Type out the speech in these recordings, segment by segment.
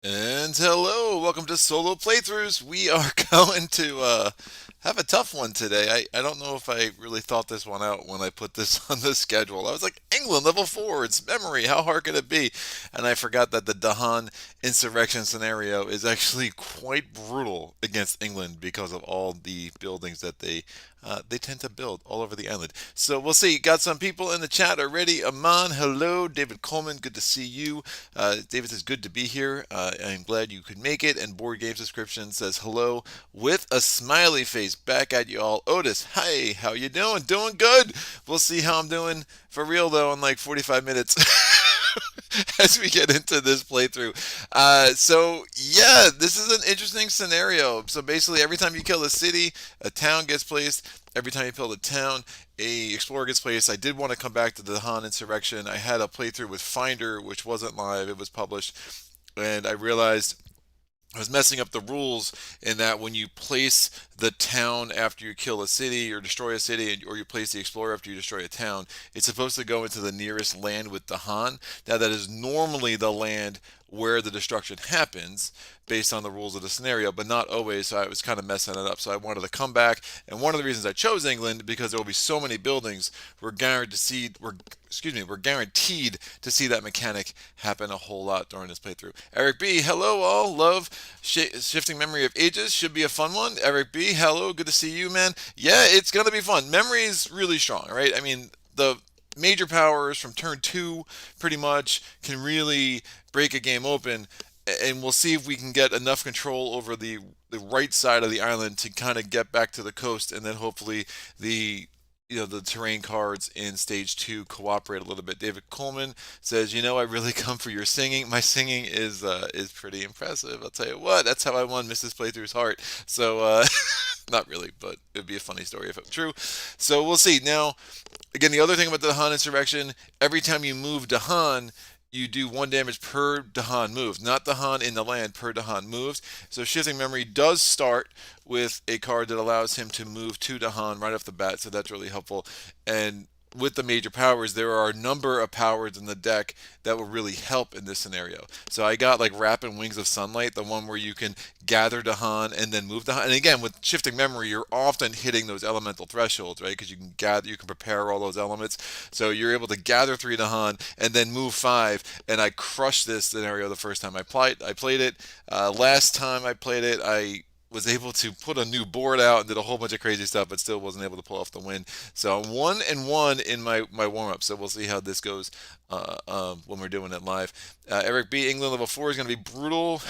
And hello, welcome to Solo Playthroughs. We are going to have a tough one today. I don't know if I really thought this one out when I put this on the schedule. I was like, England, level 4, it's memory, how hard could it be? And I forgot that the Dahan Insurrection scenario is actually quite brutal against England because of all the buildings that they tend to build all over the island. So we'll see. Got some people in the chat already. Aman, hello. David Coleman, good to see you. David says, good to be here. I'm glad you could make it. And Board Game Subscription says, hello with a smiley face. Back at you all. Otis, hi, how you doing? Doing good. We'll see how I'm doing for real, though, in like 45 minutes. As we get into this playthrough. So yeah, this is an interesting scenario. So basically, every time you kill a city, a town gets placed. Every time you kill a town, a explorer gets placed. I did want to come back to the Han Insurrection. I had a playthrough with Finder, which wasn't live. It was published, and I realized I was messing up the rules in that when you place the town after you kill a city or destroy a city, or you place the explorer after you destroy a town, it's supposed to go into the nearest land with the Han. Now, that is normally the land where the destruction happens based on the rules of the scenario, but not always. So I was kind of messing it up. So I wanted to come back, and one of the reasons I chose England because there will be so many buildings. We're guaranteed to see that mechanic happen a whole lot during this playthrough. Eric B, hello all. Love shifting memory of ages. Should be a fun one. Eric B, hello. Good to see you, man. Yeah, it's gonna be fun. Memory is really strong, right? I mean, the major powers from turn two pretty much can really break a game open, and we'll see if we can get enough control over the right side of the island to kind of get back to the coast, and then hopefully the the terrain cards in stage two cooperate a little bit. David Coleman says, I really come for your singing. My singing is pretty impressive. I'll tell you what, that's how I won Mrs. Playthrough's heart. So not really, but it'd be a funny story if it were true. So we'll see. Now, again, the other thing about the Dahan Insurrection, every time you move Dahan, you do one damage per Dahan move, not Dahan in the land per Dahan moves. So shifting memory does start with a card that allows him to move to Dahan right off the bat, so that's really helpful. And with the major powers, there are a number of powers in the deck that will really help in this scenario. So I got like Rapid Wings of Sunlight, the one where you can gather Dahan and then move Dahan. And again, with shifting memory, you're often hitting those elemental thresholds, right? Because you can prepare all those elements. So you're able to gather 3 Dahan and then move 5. And I crushed this scenario the first time I played it. Last time I played it, I was able to put a new board out and did a whole bunch of crazy stuff, but still wasn't able to pull off the win. So I'm 1-1 in my warm up. So we'll see how this goes when we're doing it live. Eric B, England level 4 is going to be brutal.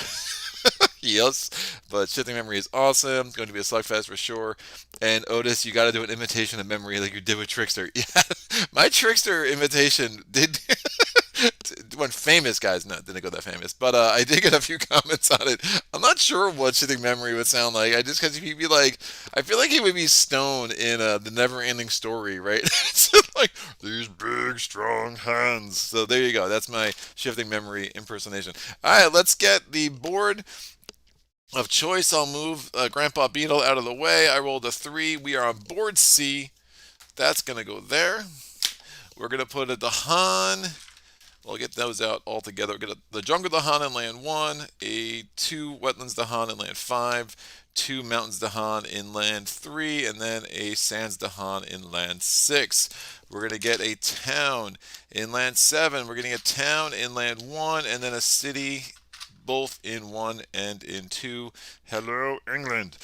Yes, but shifting memory is awesome. It's going to be a slugfest for sure. And Otis, you got to do an imitation of memory like you did with Trickster. Yeah, my Trickster imitation did went famous, guys. No, didn't go that famous, but I did get a few comments on it. I'm not sure what shitting memory would sound like. I just because he'd be like, I feel like he would be Stone in the Never-Ending Story, right? It's like these big, strong hands. So there you go. That's my shifting memory impersonation. All right, let's get the board of choice. I'll move Grandpa Beetle out of the way. I rolled a 3. We are on board C. That's gonna go there. We're gonna put a Dahan. We'll get those out all together. We'll get the Jungle Dahan in land 1, a 2 Wetlands Dahan in land 5, 2 Mountains Dahan in land 3, and then a Sands Dahan in land 6. We're going to get a town in land 7. We're getting a town in land 1, and then a city both in 1 and in 2. Hello, England.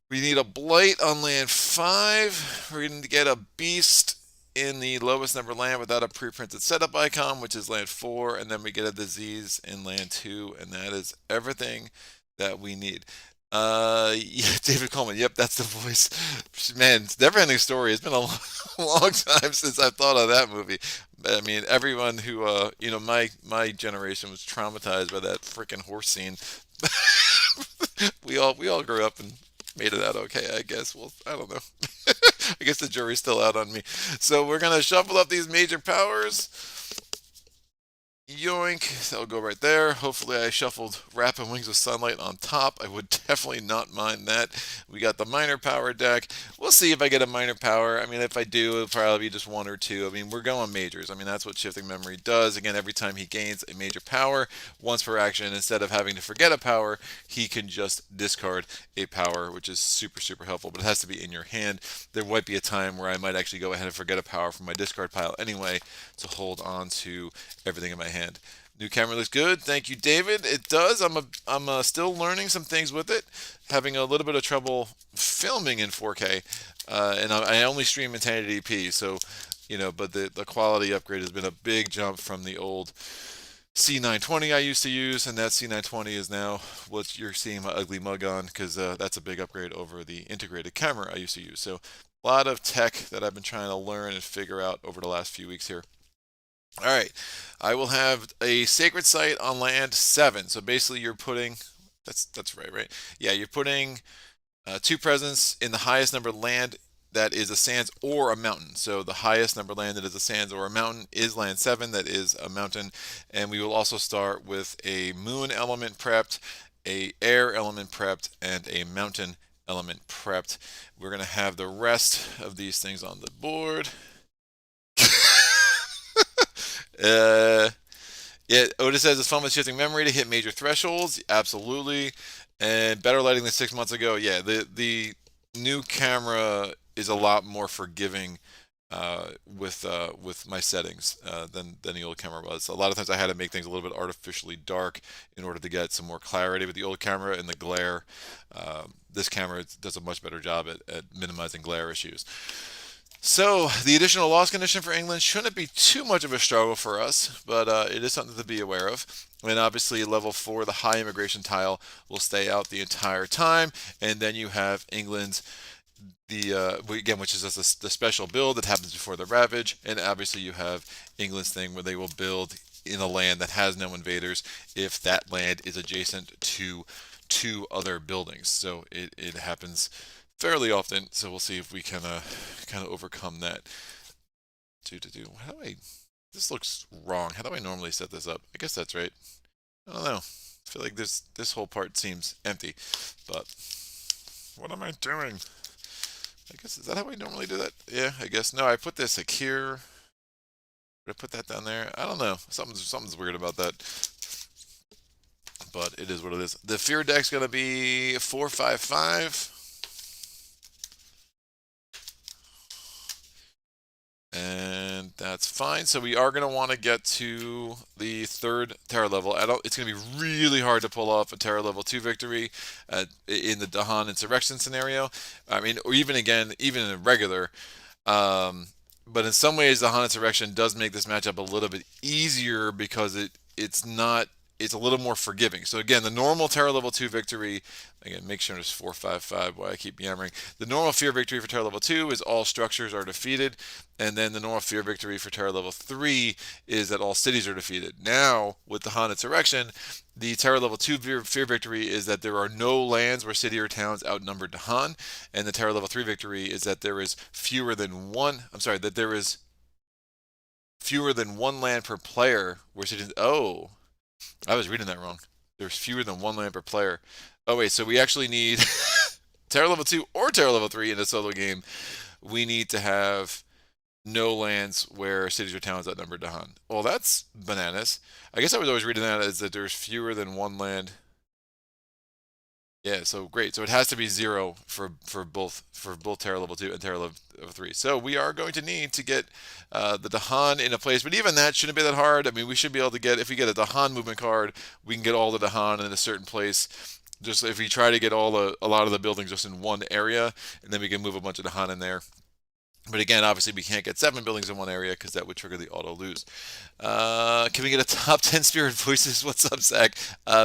We need a blight on land 5. We're going to get a beast in the lowest number land without a pre-printed setup icon, which is land 4, and then we get a disease in land 2, and that is everything that we need. Yeah, David Coleman. Yep, that's the voice. Man, it's never-ending story. It's been a long time since I've thought of that movie. I mean, everyone who, my generation was traumatized by that freaking horse scene. We all grew up and made it out okay, I guess. Well, I don't know. I guess the jury's still out on me. So we're gonna shuffle up these major powers. Yoink, that'll go right there. Hopefully I shuffled Rapid Wings of Sunlight on top. I would definitely not mind that. We got the minor power deck. We'll see if I get a minor power. I mean, if I do, it'll probably be just one or two. I mean, we're going majors. I mean, that's what Shifting Memory does. Again, every time he gains a major power, once per action, instead of having to forget a power, he can just discard a power, which is super, super helpful. But it has to be in your hand. There might be a time where I might actually go ahead and forget a power from my discard pile anyway to hold on to everything in my hand. New camera looks good. Thank you, David. It does. I'm still learning some things with it. Having a little bit of trouble filming in 4K, and I only stream in 1080p. So, but the quality upgrade has been a big jump from the old C920 I used to use, and that C920 is now what you're seeing my ugly mug on, because that's a big upgrade over the integrated camera I used to use. So, a lot of tech that I've been trying to learn and figure out over the last few weeks here. All right, I will have a sacred site on land 7. So basically, you're putting that's right, right? Yeah, you're putting two presents in the highest number land that is a sands or a mountain. So the highest number land that is a sands or a mountain is land 7, that is a mountain. And we will also start with a moon element prepped, a air element prepped, and a mountain element prepped. We're gonna have the rest of these things on the board. Uh, yeah, Otis says it's fun with shifting memory to hit major thresholds. Absolutely. And better lighting than 6 months ago. Yeah, the new camera is a lot more forgiving with my settings than the old camera was. A lot of times I had to make things a little bit artificially dark in order to get some more clarity with the old camera and the glare. This camera does a much better job at minimizing glare issues. So the additional loss condition for England shouldn't be too much of a struggle for us, but it is something to be aware of. And obviously, level 4, the high immigration tile will stay out the entire time, and then you have England's again, which is just the special build that happens before the ravage, and obviously you have England's thing where they will build in a land that has no invaders if that land is adjacent to two other buildings. So it happens fairly often. So we'll see if we can kind of overcome that. How do I? This looks wrong. How do I normally set this up? I guess that's right. I don't know. I feel like this whole part seems empty, but what am I doing? I guess, is that how I normally do that? Yeah, I guess. No, I put this like here. Did I put that down there? I don't know. Something's weird about that. But it is what it is. The fear deck's gonna be 455. And that's fine. So we are going to want to get to the 3rd terror level. It's going to be really hard to pull off a terror level 2 victory in the Dahan Insurrection scenario. I mean, or even in a regular. But in some ways, the Dahan Insurrection does make this matchup a little bit easier because it's a little more forgiving. So again, the normal terror level 2 victory, again, make sure it's 455 while I keep yammering. The normal fear victory for terror level 2 is all structures are defeated, and then the normal fear victory for terror level 3 is that all cities are defeated. Now, with the Han Insurrection, the terror level 2 fear victory is that there are no lands where city or towns outnumber Dahan, and the terror level 3 victory is that there is fewer than one, I'm sorry, that there is fewer than one land per player where cities, oh, I was reading that wrong. There's fewer than one land per player. Oh wait, so we actually need Terror level 2 or Terror level 3 in a solo game. We need to have no lands where cities or towns outnumber Dahan. Well, that's bananas. I guess I was always reading that as that there's fewer than one land. Yeah, so great. So it has to be 0 for both Terra level 2 and Terra level 3. So we are going to need to get the Dahan in a place, but even that shouldn't be that hard. I mean, we should be able to get, if we get a Dahan movement card, we can get all the Dahan in a certain place. Just if we try to get a lot of the buildings just in one area, and then we can move a bunch of Dahan in there. But again, obviously, we can't get 7 buildings in one area because that would trigger the auto lose. Can we get a top 10 spirit voices? What's up, Zach?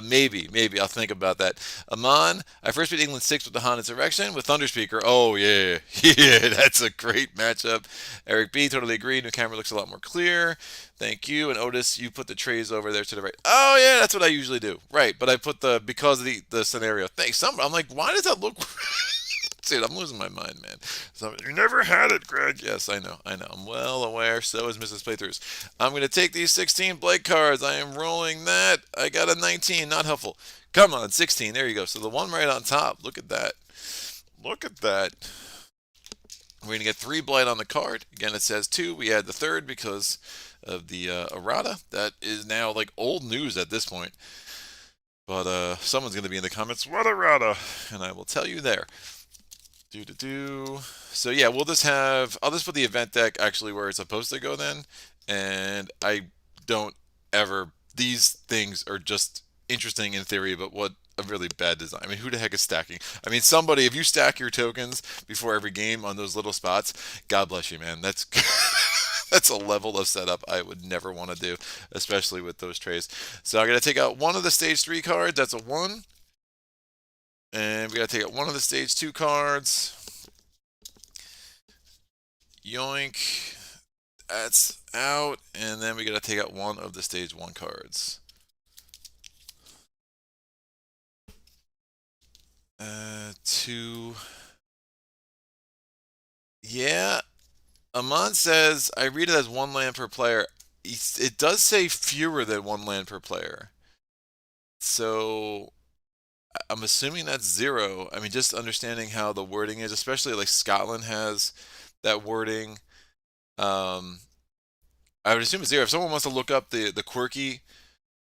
Maybe. I'll think about that. Amon, I first beat England 6 with the Han Insurrection with Thunderspeaker. Oh, yeah. Yeah, that's a great matchup. Eric B, totally agree. New camera looks a lot more clear. Thank you. And Otis, you put the trays over there to the right. Oh, yeah, that's what I usually do. Right, but I put because of the scenario. Thanks. I'm like, why does that look Dude, I'm losing my mind, man. So, you never had it, Greg. Yes, I know. I'm well aware. So is Mrs. Playthroughs. I'm going to take these 16 Blake cards. I am rolling that. I got a 19. Not helpful. Come on, 16. There you go. So the one right on top. Look at that. Look at that. We're going to get 3 blight on the card. Again, it says 2. We add the third because of the errata. That is now like old news at this point. But someone's going to be in the comments, what errata? And I will tell you there. So yeah, we'll just have, I'll just put the event deck actually where it's supposed to go then. And I don't ever, these things are just interesting in theory, but what a really bad design. I mean, who the heck is stacking? I mean, somebody, if you stack your tokens before every game on those little spots, God bless you, man. That's that's a level of setup I would never want to do, especially with those trays. So I'm going to take out one of the stage 3 cards. That's a 1. And we got to take out one of the stage 2 cards. Yoink. That's out. And then we got to take out one of the stage 1 cards. Two. Yeah. Amon says, I read it as 1 land per player. It does say fewer than 1 land per player. So I'm assuming that's 0. I mean, just understanding how the wording is, especially like Scotland has that wording. I would assume it's 0. If someone wants to look up the quirky,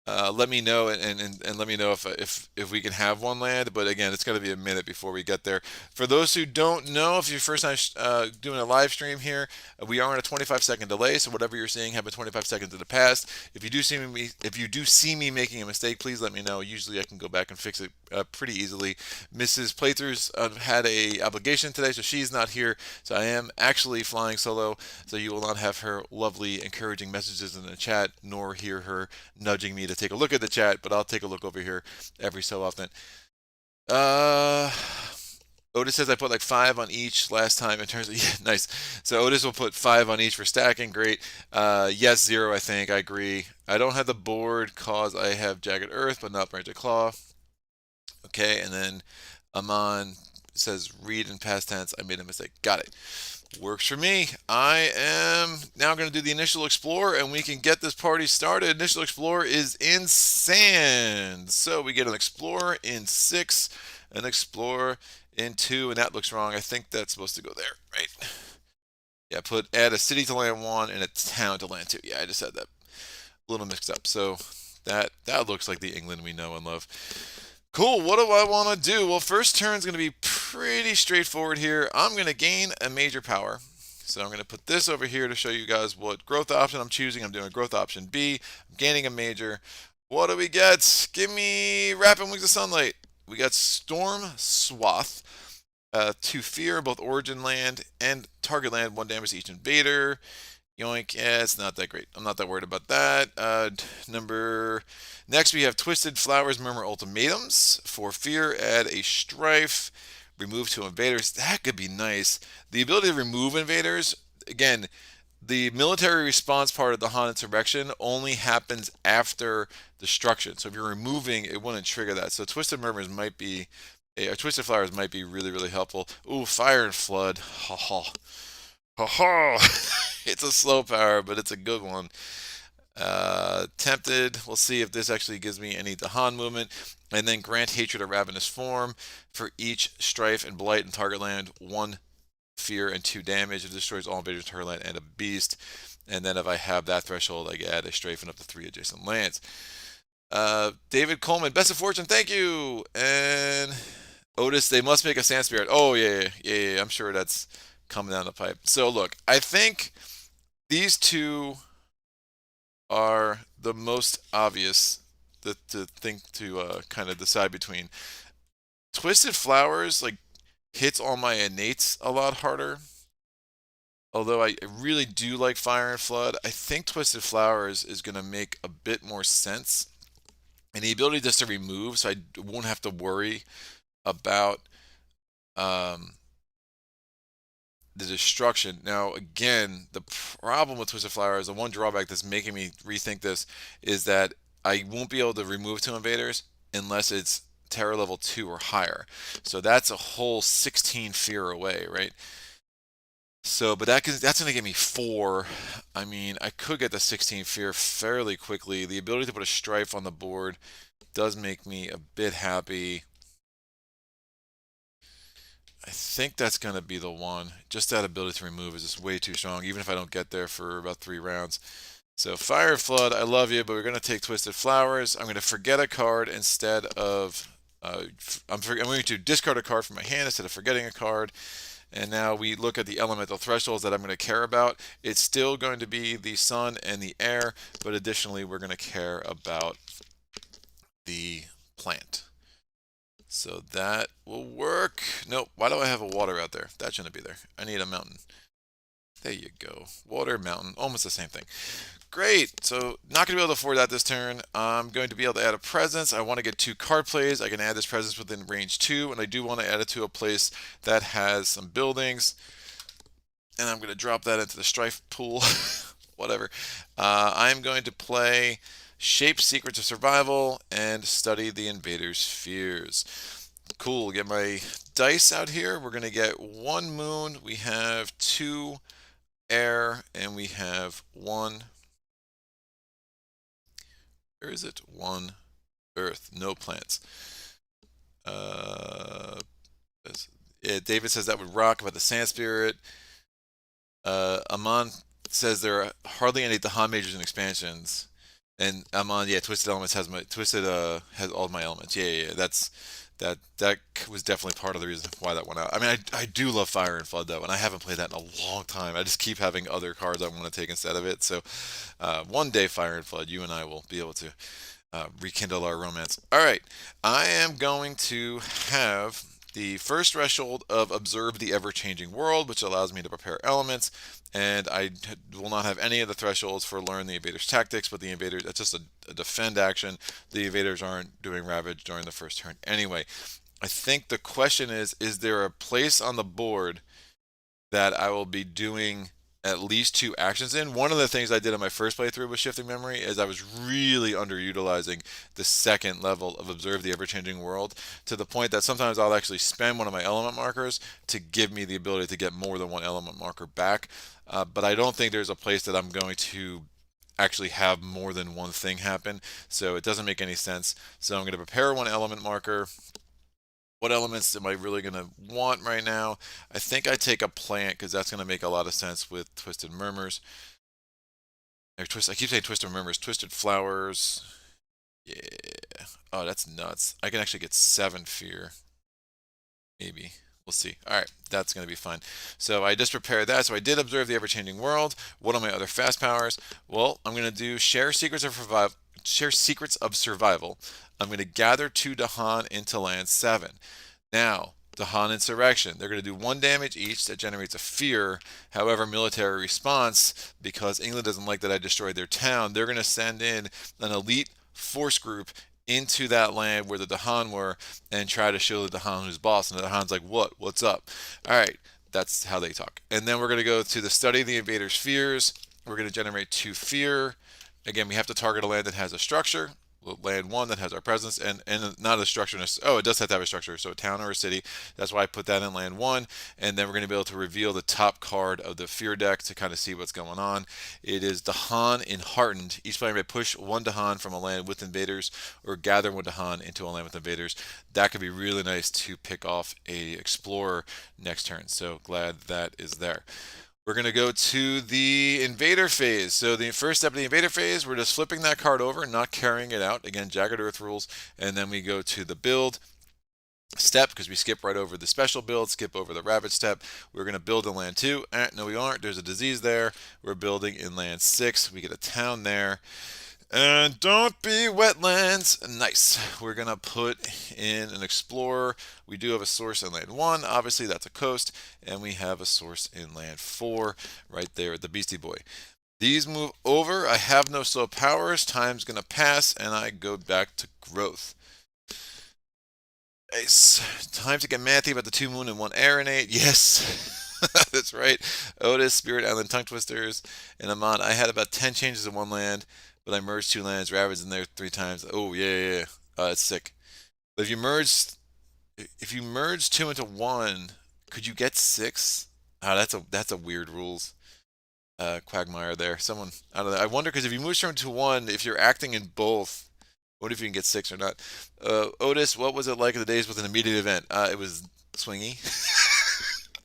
let me know and let me know if we can have 1 land. But again, it's going to be a minute before we get there. For those who don't know, if you're first time doing a live stream here, we are on a 25-second delay. So whatever you're seeing happened 25 seconds in the past. If you do see me making a mistake, please let me know. Usually I can go back and fix it pretty easily. Mrs. Playthroughs had a obligation today, so she's not here. So I am actually flying solo. So you will not have her lovely, encouraging messages in the chat, nor hear her nudging me to take a look at the chat, but I'll take a look over here every so often. Otis says I put like 5 on each last time in terms of, yeah, nice. So Otis will put 5 on each for stacking, great. Yes, 0, I think, I agree. I don't have the board cause I have Jagged Earth, but not Branch of Claw. Okay, and then Amon says read in past tense, I made a mistake. Got it. Works for me. I am now going to do the initial explore and we can get this party started. Initial explore is in sand. So we get an explorer in 6, an explorer in 2, and that looks wrong. I think that's supposed to go there, right? Yeah, add a city to land 1 and a town to land 2. Yeah, I just had that a little mixed up. So that looks like the England we know and love. Cool, what do I want to do? Well, first turn is going to be pretty straightforward here. I'm going to gain a major power. So I'm going to put this over here to show you guys what growth option I'm choosing. I'm doing growth option B. I'm gaining a major. What do we get? Give me Rapid Wings of Sunlight. We got Storm Swath. 2 fear, both origin land and target land, 1 damage to each invader. Yoink, yeah, it's not that great. I'm not that worried about that. Next we have Twisted Flowers Murmur Ultimatums. For fear, add a strife. Remove 2 invaders. That could be nice. The ability to remove invaders, again, the military response part of the Dahan Insurrection only happens after destruction. So if you're removing, it wouldn't trigger that. So Twisted Murmurs might be, Twisted Flowers might be really, really helpful. Ooh, Fire and Flood. Ha ha. Ha ha. It's a slow power, but it's a good one. Tempted. We'll see if this actually gives me any Dahan movement. And then grant hatred of ravenous form for each strife and blight and target land. 1 fear and 2 damage. It destroys all invaders, target land, and a beast. And then if I have that threshold, I add a strife and up to 3 adjacent lands. David Coleman, best of fortune. Thank you. And Otis, they must make a sand spirit. Oh yeah. I'm sure that's coming down the pipe. So look, I think these 2 are the most obvious to think to kind of decide between. Twisted Flowers like hits all my innates a lot harder. Although I really do like Fire and Flood, I think Twisted Flowers is going to make a bit more sense. And the ability just to remove, so I won't have to worry about the destruction. Now, again, the problem with Twisted Flowers, the one drawback that's making me rethink this, is that I won't be able to remove 2 invaders unless it's terror level 2 or higher. So that's a whole 16 fear away, right? So, but that's going to give me 4. I mean, I could get the 16 fear fairly quickly. The ability to put a strife on the board does make me a bit happy. I think that's going to be the one. Just that ability to remove is just way too strong, even if I don't get there for about 3 rounds. So Fire and Flood, I love you, but we're going to take Twisted Flowers. I'm going to forget a card instead of... I'm going to discard a card from my hand instead of forgetting a card. And now we look at the elemental thresholds that I'm going to care about. It's still going to be the sun and the air, but additionally we're going to care about the plant. So that will work. Nope, why do I have a water out there? That shouldn't be there. I need a mountain. There you go. Water, mountain, almost the same thing. Great, so not going to be able to afford that this turn. I'm going to be able to add a presence. I want to get 2 card plays. I can add this presence within range 2, and I do want to add it to a place that has some buildings. And I'm going to drop that into the strife pool. Whatever. I'm going to play Shape Secrets of Survival and Study the Invader's Fears. Cool, get my dice out here. We're going to get 1 moon. We have 2 air, and we have 1... Where is it? 1 earth, no plants. Yeah, David says that would rock about the Sand Spirit. Aman says there are hardly any Dahan majors and expansions. And Aman, yeah, Twisted Elements has has all my elements. Yeah, that was definitely part of the reason why that went out. I mean, I do love Fire and Flood though, and I haven't played that in a long time. I just keep having other cards I want to take instead of it. So one day, Fire and Flood, you and I will be able to rekindle our romance. All right, I am going to have the first threshold of Observe the Ever-Changing World, which allows me to prepare elements, and I will not have any of the thresholds for Learn the Invader's Tactics, but the Invaders, that's just a defend action. The Invaders aren't doing Ravage during the first turn anyway. I think the question is there a place on the board that I will be doing at least 2 actions in? One of the things I did in my first playthrough with Shifting Memory is I was really underutilizing the second level of Observe the Ever-Changing World, to the point that sometimes I'll actually spend one of my element markers to give me the ability to get more than 1 element marker back. But I don't think there's a place that I'm going to actually have more than 1 thing happen, so it doesn't make any sense. So I'm going to prepare 1 element marker. What elements am I really going to want right now? I think I take a plant because that's going to make a lot of sense with Twisted Murmurs. I keep saying Twisted Murmurs. Twisted Flowers. Yeah. Oh, that's nuts. I can actually get 7 fear. Maybe. We'll see. All right, that's going to be fun. So I just prepared that. So I did Observe the Ever-Changing World. What are my other fast powers? Well, I'm going to do Share Secrets of Survival. I'm going to gather 2 Dahan into land 7. Now, Dahan Insurrection. They're going to do 1 damage each that generates a fear. However, military response, because England doesn't like that I destroyed their town, they're going to send in an elite force group into that land where the Dahan were and try to show the Dahan who's boss. And the Dahan's like, what? What's up? All right, that's how they talk. And then we're going to go to the Study the Invader's Fears. We're going to generate 2 fear. Again, we have to target a land that has a structure. Land 1 that has our presence, and not a structure. Oh, it does have to have a structure, so a town or a city. That's why I put that in land 1. And then we're going to be able to reveal the top card of the fear deck to kind of see what's going on. It is Dahan Enheartened. Each player may push 1 Dahan from a land with invaders, or gather 1 Dahan into a land with invaders. That could be really nice to pick off a explorer next turn. So glad that is there. We're going to go to the Invader phase. So the first step of the Invader phase, we're just flipping that card over, not carrying it out. Again, Jagged Earth rules. And then we go to the build step, because we skip right over the special build, skip over the Ravage step. We're going to build in land 2. No, we aren't. There's a disease there. We're building in land 6. We get a town there. And don't be wetlands. Nice. We're going to put in an explorer. We do have a source in land 1. Obviously, that's a coast. And we have a source in land 4 right there at the Beastie Boy. These move over. I have no slow powers. Time's going to pass, and I go back to growth. Nice. Time to get mathy about the 2 moon and 1 aeronate. Yes. That's right. Otis, Spirit Island, Tongue Twisters, and Amon. I had about 10 changes in 1 land. But I merged 2 lands, Ravaged in there 3 times. Oh, yeah. It's sick. But if you merge two into one, could you get six? That's a weird rules quagmire there. Someone I don't know. I wonder because if you move from to one, if you're acting in both, what if you can get six or not? Otis, what was it like in the days with an immediate event? It was swingy.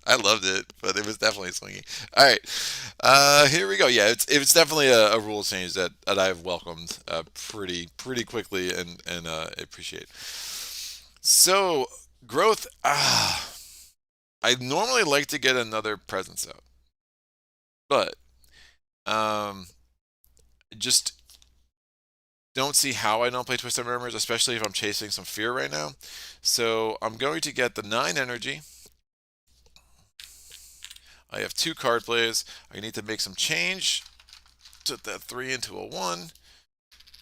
I loved it, but it was definitely swingy. All right, here we go. Yeah, it's definitely a rule change that I've welcomed pretty quickly and appreciate. So growth. I normally like to get another presence out, but um, just don't see how I don't play Twisted Murmurs, especially if I'm chasing some fear right now. So I'm going to get the 9 energy. I have 2 card plays. I need to make some change. Put that 3 into a 1.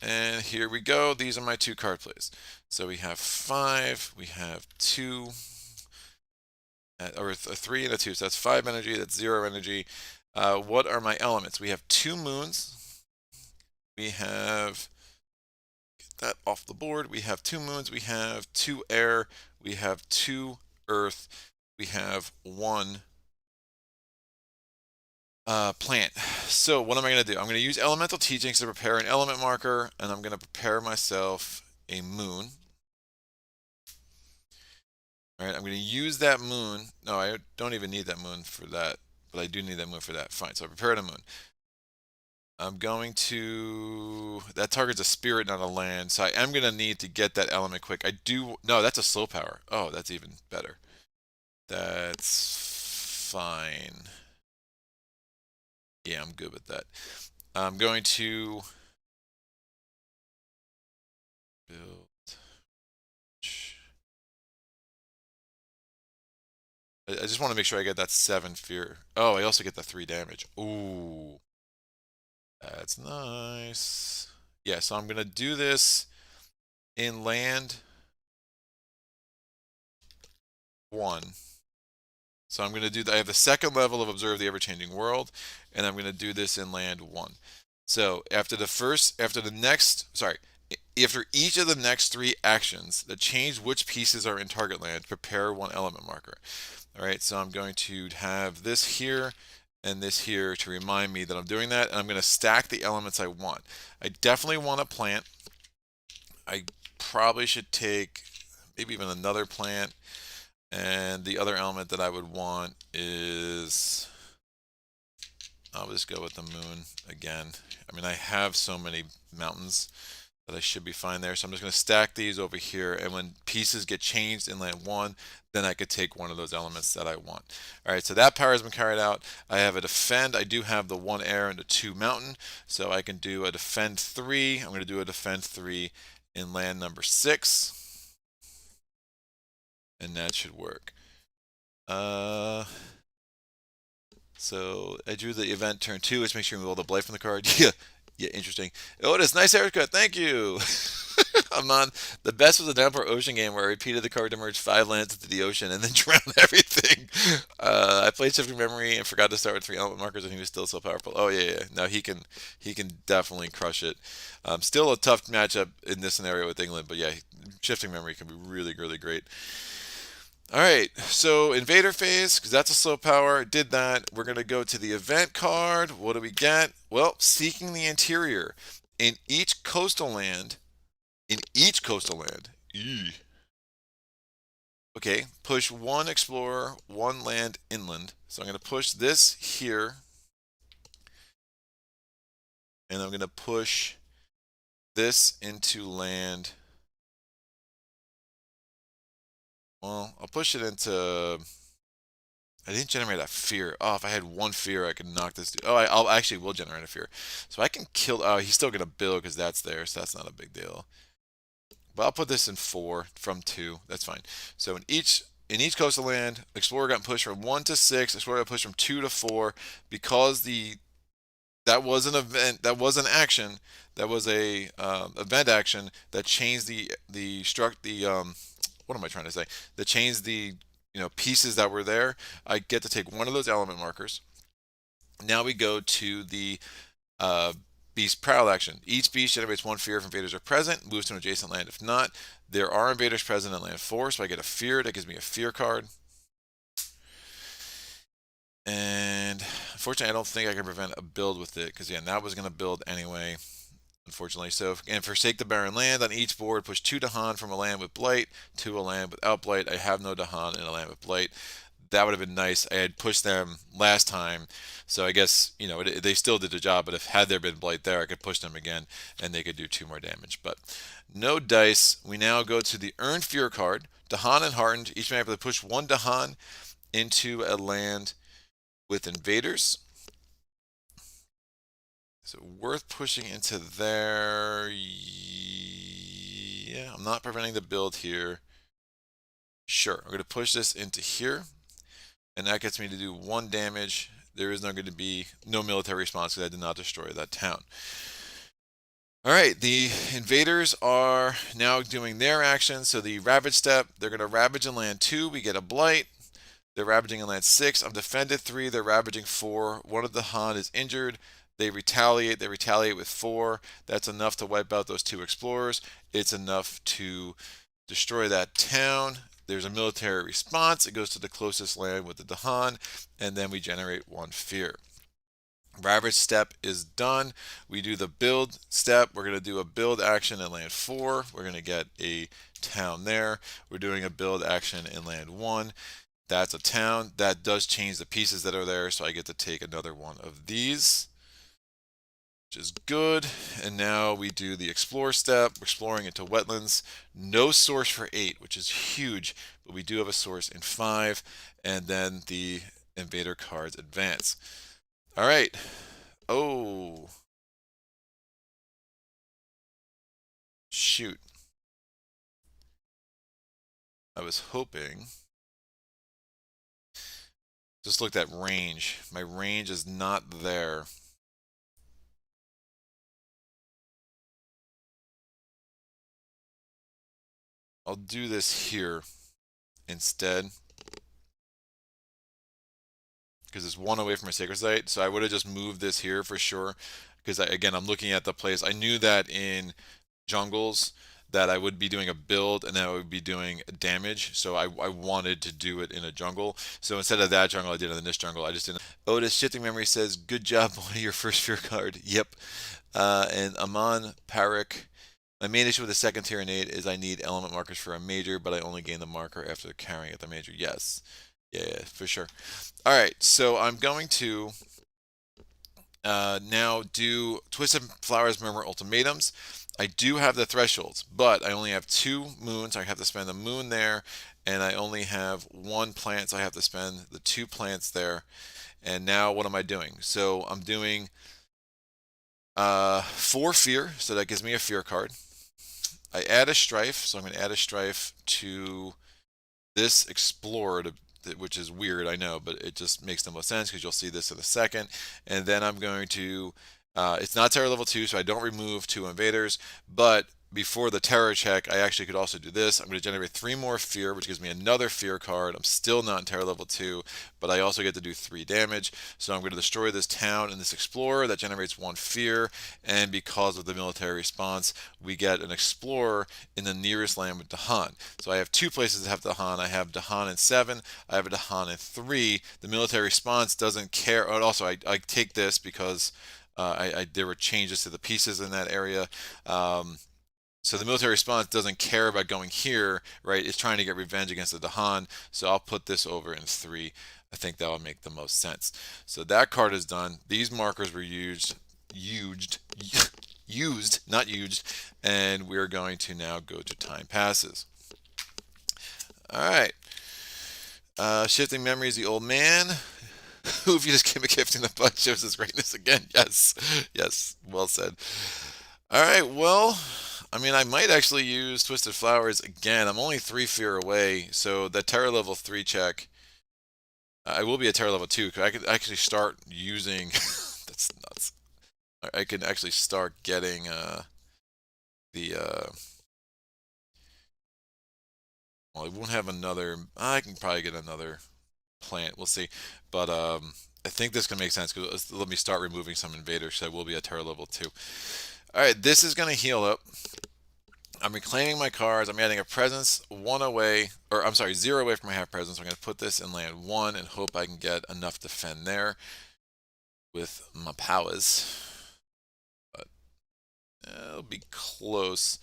And here we go. These are my 2 card plays. So we have 5. We have 2. Or a 3 and a 2. So that's 5 energy. That's 0 energy. What are my elements? We have 2 moons. We have that off the board. We have 2 moons, we have 2 air, we have 2 earth, we have 1 plant. So what am I going to do? I'm going to use elemental teachings to prepare an element marker, and I'm going to prepare myself a moon. All right, I'm going to use that moon. No, I don't even need that moon for that, but I do need that moon for that. Fine, so I prepared a moon. I'm going to, that target's a spirit, not a land, so I am going to need to get that element quick. No, that's a slow power. Oh, that's even better. That's fine. Yeah, I'm good with that. I'm going to build. I just want to make sure I get that 7 fear. Oh, I also get the 3 damage. Ooh, that's nice. Yeah, so I'm going to do this in land 1. So I'm going to do that. I have the second level of Observe the Ever-Changing World, and I'm going to do this in land 1. So after each of the next 3 actions that change which pieces are in target land, prepare 1 element marker. All right, so I'm going to have this here and this here to remind me that I'm doing that, and I'm going to stack the elements I want. I definitely want a plant. I probably should take maybe even another plant. And the other element that I would want is, I'll just go with the moon again. I mean, I have so many mountains that I should be fine there. So I'm just going to stack these over here. And when pieces get changed in land 1, then I could take one of those elements that I want. All right, so that power has been carried out. I have a defend. I do have the 1 air and the 2 mountain. So I can do a defend 3. I'm going to do a defend 3 in land number 6. And that should work. So I drew the event turn 2, which makes sure we roll the blight from the card. Yeah, interesting. Oh, it is nice haircut. Thank you. I'm on the best was a downpour ocean game where I repeated the card to merge 5 lands into the ocean and then drown everything. I played Shifting Memory and forgot to start with 3 element markers, and he was still so powerful. Oh yeah. No, he can definitely crush it. Still a tough matchup in this scenario with England, but yeah, Shifting Memory can be really great. All right, so Invader phase, because that's a slow power, did that. We're going to go to the event card. What do we get? Well, Seeking the Interior. In each coastal land, okay, push 1 explorer, 1 land inland. So I'm going to push this here, and I'm going to push this into land. Well, I'll push it into, I didn't generate a fear. Oh, if I had 1 fear, I could knock this dude. Oh, I'll actually will generate a fear. So I can kill, oh, he's still going to build because that's there, so that's not a big deal. But I'll put this in 4 from 2. That's fine. So in each coastal land, Explorer got pushed from 1 to 6. Explorer got pushed from 2 to 4 because that was an event, that was an action, that was a event action that changed what am I trying to say? That changed the pieces that were there. I get to take one of those element markers. Now we go to the Beast Prowl action. Each beast generates 1 fear if invaders are present, moves to an adjacent land if not. There are invaders present in land 4, so I get a fear. That gives me a fear card. And unfortunately, I don't think I can prevent a build with it, because yeah, that was going to build anyway, unfortunately. So, and forsake the barren land. On each board, push 2 Dahan from a land with blight to a land without blight. I have no Dahan in a land with blight. That would have been nice. I had pushed them last time, so I guess, you know, they still did the job, but if had there been blight there, I could push them again and they could do 2 more damage. But no dice. We now go to the Earn Fear card. Dahan and Hardened. Each man able to push 1 Dahan into a land with invaders. So worth pushing into there. Yeah, I'm not preventing the build here. Sure, I'm going to push this into here, and that gets me to do 1 damage. There is not going to be no military response because I did not destroy that town. All right, the invaders are now doing their action. So the ravage step, they're going to ravage in land 2. We get a blight. They're ravaging in land 6. I'm defended 3. They're ravaging 4. One of the Han is injured. They retaliate. They retaliate with 4. That's enough to wipe out those 2 explorers. It's enough to destroy that town. There's a military response. It goes to the closest land with the Dahan, and then we generate 1 fear. Ravage step is done. We do the build step. We're going to do a build action in land 4. We're going to get a town there. We're doing a build action in land 1. That's a town. That does change the pieces that are there, so I get to take another one of these, which is good. And now we do the explore step. We're exploring into wetlands. No source for 8, which is huge, but we do have a source in 5. And then the invader cards advance. All right. Oh. Shoot. I was hoping. Just looked at range. My range is not there. I'll do this here instead, because it's 1 away from my sacred site. So I would have just moved this here for sure, because again, I'm looking at the place. I knew that in jungles that I would be doing a build and that I would be doing damage, so I wanted to do it in a jungle. So instead of that jungle, I did it in this jungle. I just didn't. Otis Shifting Memory says, good job on your first fear card. Yep. And Aman Parik, my main issue with the second tier innate is I need element markers for a major, but I only gain the marker after carrying at the major. Yes. Yeah, for sure. All right, so I'm going to now do Twisted Flowers Murmur Ultimatums. I do have the thresholds, but I only have 2 moons. I have to spend a moon there, and I only have 1 plant, so I have to spend the 2 plants there. And now what am I doing? So I'm doing 4 fear, so that gives me a fear card. I add a strife, so I'm going to add a strife to this explorer, which is weird, I know, but it just makes the most sense because you'll see this in a second. And then I'm going to, it's not terror level 2, so I don't remove 2 invaders, but before the terror check, I actually could also do this. I'm going to generate 3 more fear, which gives me another fear card. I'm still not in terror level 2, but I also get to do 3 damage. So I'm going to destroy this town and this explorer. That generates 1 fear, and because of the military response, we get an explorer in the nearest land with Dahan. So I have 2 places that have Dahan. I have Dahan in 7. I have a Dahan in 3. The military response doesn't care. Oh, also, I take this because there were changes to the pieces in that area. So the military response doesn't care about going here, right? It's trying to get revenge against the Dahan. So I'll put this over in 3. I think that would make the most sense. So that card is done. These markers were used, not used, and we're going to now go to time passes. All right. Shifting Memories, the old man. Who, if you just came a gift in the butt, shows his greatness again. Yes, yes, well said. All right, well, I mean, I might actually use Twisted Flowers again. I'm only 3 fear away, so the terror level 3 check, I will be at terror level 2. I could actually start using, that's nuts. I can actually start getting well, I won't have another, I can probably get another plant. We'll see. But I think this can make sense because let me start removing some invaders. So I will be at terror level 2. All right, this is going to heal up. I'm reclaiming my cards. I'm adding a presence 1 away, or I'm sorry, 0 away from my half presence. I'm going to put this in land 1 and hope I can get enough defend there with my powers. But it'll be close.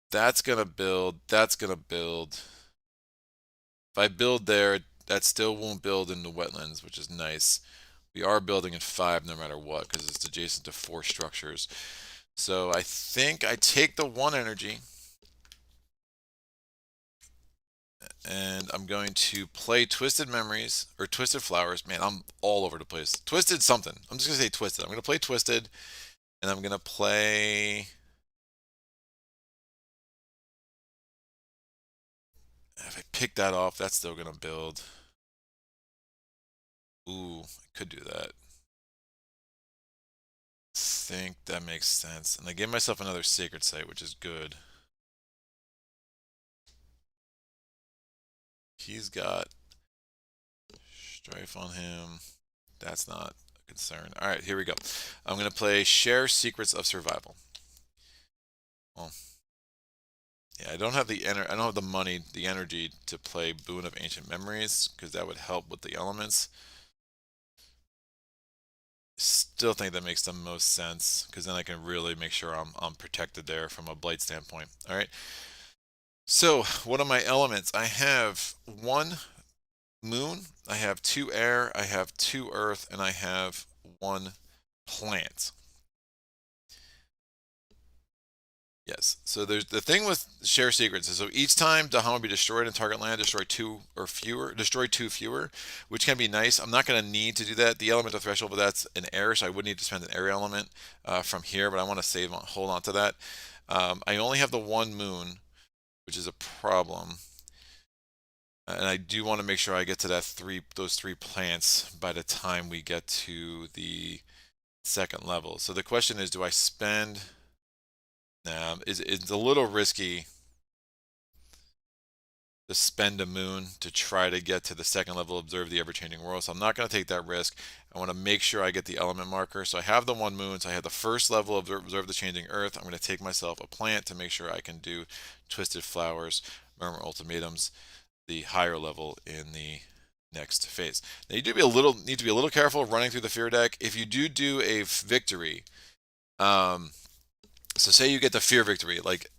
That's going to build. That's going to build. If I build there, that still won't build in the wetlands, which is nice. We are building in 5 no matter what because it's adjacent to 4 structures. So I think I take the 1 energy and I'm going to play Twisted Memories or Twisted Flowers. Man, I'm all over the place. Twisted something. I'm just going to say Twisted. I'm going to play Twisted and I'm going to play. If I pick that off, that's still going to build. Ooh, I could do that. Think that makes sense. And I give myself another Sacred Site, which is good. He's got Strife on him. That's not a concern. All right, here we go. I'm going to play Share Secrets of Survival. Well, yeah, I don't have the I don't have the money, the energy to play Boon of Ancient Memories because that would help with the elements. Still think that makes the most sense because then I can really make sure I'm protected there from a blight standpoint. All right. So what are my elements? I have 1 moon, I have 2 air, I have 2 earth, and I have 1 plant. Yes. So there's the thing with share secrets is so each time Dahan will be destroyed in target land, destroy 2 or fewer, destroy 2 fewer, which can be nice. I'm not going to need to do that. The elemental threshold, but that's an air, so I would need to spend an air element from here, but I want to hold on to that. I only have the 1 moon, which is a problem. And I do want to make sure I get to those 3 plants by the time we get to the 2nd level. So the question is, do I spend? Nah, it's a little risky to spend a moon to try to get to the 2nd level, observe the ever-changing world. So I'm not going to take that risk. I want to make sure I get the element marker. So I have the 1 moon. So I have the 1st level, observe the changing earth. I'm going to take myself a plant to make sure I can do Twisted Flowers, Murmur Ultimatums, the higher level in the next phase. Now you do need to be a little careful running through the fear deck. If you do a victory, so say you get the fear victory, like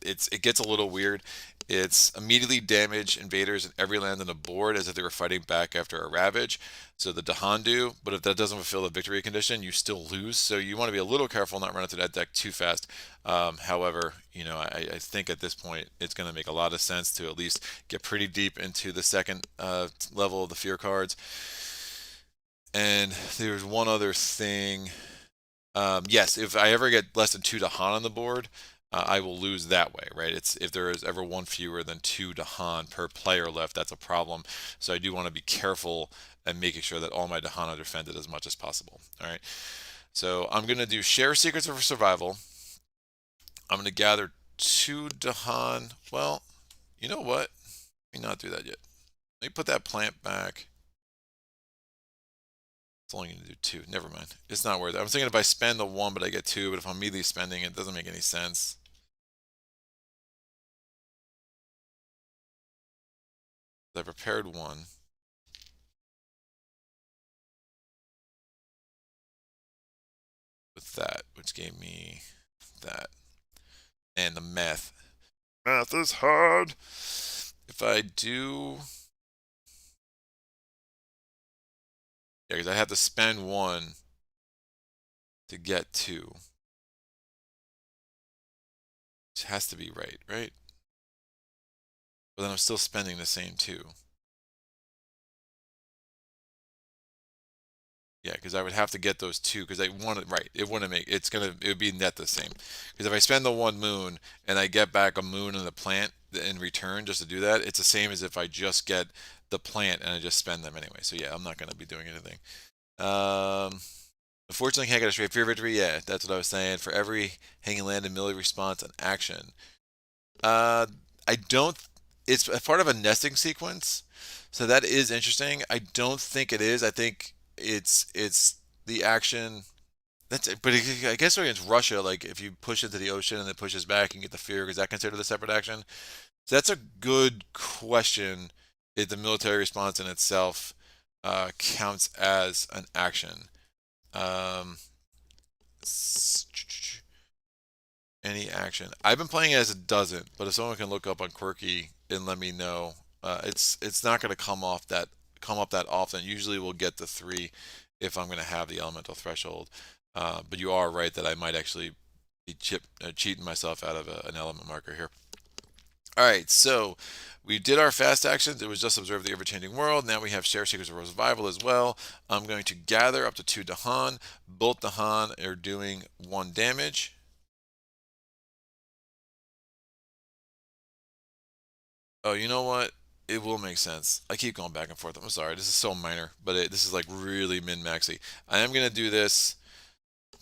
it gets a little weird. It's immediately damage invaders in every land on the board as if they were fighting back after a ravage. So the Dahan do, but if that doesn't fulfill the victory condition, you still lose. So you want to be a little careful not running through that deck too fast. However, I think at this point it's going to make a lot of sense to at least get pretty deep into the 2nd level of the fear cards. And there's one other thing. Yes, if I ever get less than 2 Dahan on the board, I will lose that way, right? It's if there is ever 1 fewer than 2 Dahan per player left, that's a problem. So I do want to be careful and making sure that all my Dahan are defended as much as possible. All right. So I'm going to do Share Secrets of Survival. I'm going to gather 2 Dahan. Well, you know what? Let me not do that yet. Let me put that plant back. It's only going to do 2. Never mind. It's not worth it. I'm thinking if I spend the 1, but I get 2, but if I'm immediately spending it, doesn't make any sense. I prepared 1. With that, which gave me that. And the math. Math is hard. If I do. Yeah, because I have to spend 1 to get 2. Which has to be right, right? But then I'm still spending the same 2. Yeah, because I would have to get those 2 because I want it right. It wouldn't make it would be net the same. Because if I spend the 1 moon and I get back a moon and the plant in return just to do that, it's the same as if I just get the plant and I just spend them anyway. So yeah, I'm not going to be doing anything. Unfortunately, can't get a straight fear victory. Yeah, that's what I was saying. For every hanging land and melee response and action. I don't. It's a part of a nesting sequence. So that is interesting. I don't think it is. I think it's the action. That's it. But I guess against Russia, like if you push into the ocean and it pushes back and get the fear, is that considered a separate action? So that's a good question. If the military response in itself counts as an action. Um, any action. I've been playing it as it doesn't, but if someone can look up on Quirky and let me know, it's not going to come up that often. Usually we'll get the three if I'm going to have the elemental threshold. But you are right that I might actually be cheating myself out of an element marker here. All right, so we did our fast actions. It was just observe the ever-changing world. Now we have share secrets of survival as well. I'm going to gather up to 2 Dahan. Both Dahan are doing 1 damage. Oh, you know what? It will make sense. I keep going back and forth. I'm sorry. This is so minor, but this is like really min-maxy. I am going to do this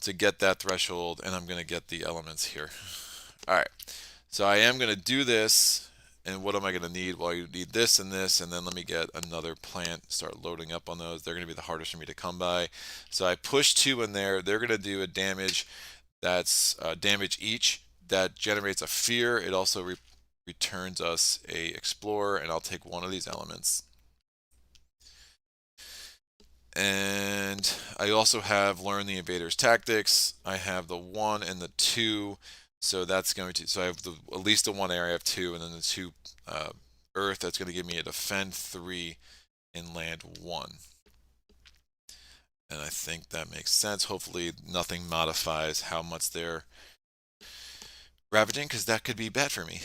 to get that threshold, and I'm going to get the elements here. All right. So I am going to do this, and what am I going to need? Well, you need this, and then let me get another plant, start loading up on those. They're going to be the hardest for me to come by. So I push 2 in there. They're going to do a damage that's damage each. That generates a fear. It also returns us a explorer, and I'll take 1 of these elements. And I also have learned the invaders tactics. I have the 1 and the 2, so that's going to, so I have at least the 1 area of 2, and then the 2 earth. That's going to give me a defend 3 and land 1. And I think that makes sense. Hopefully nothing modifies how much they're ravaging, because that could be bad for me.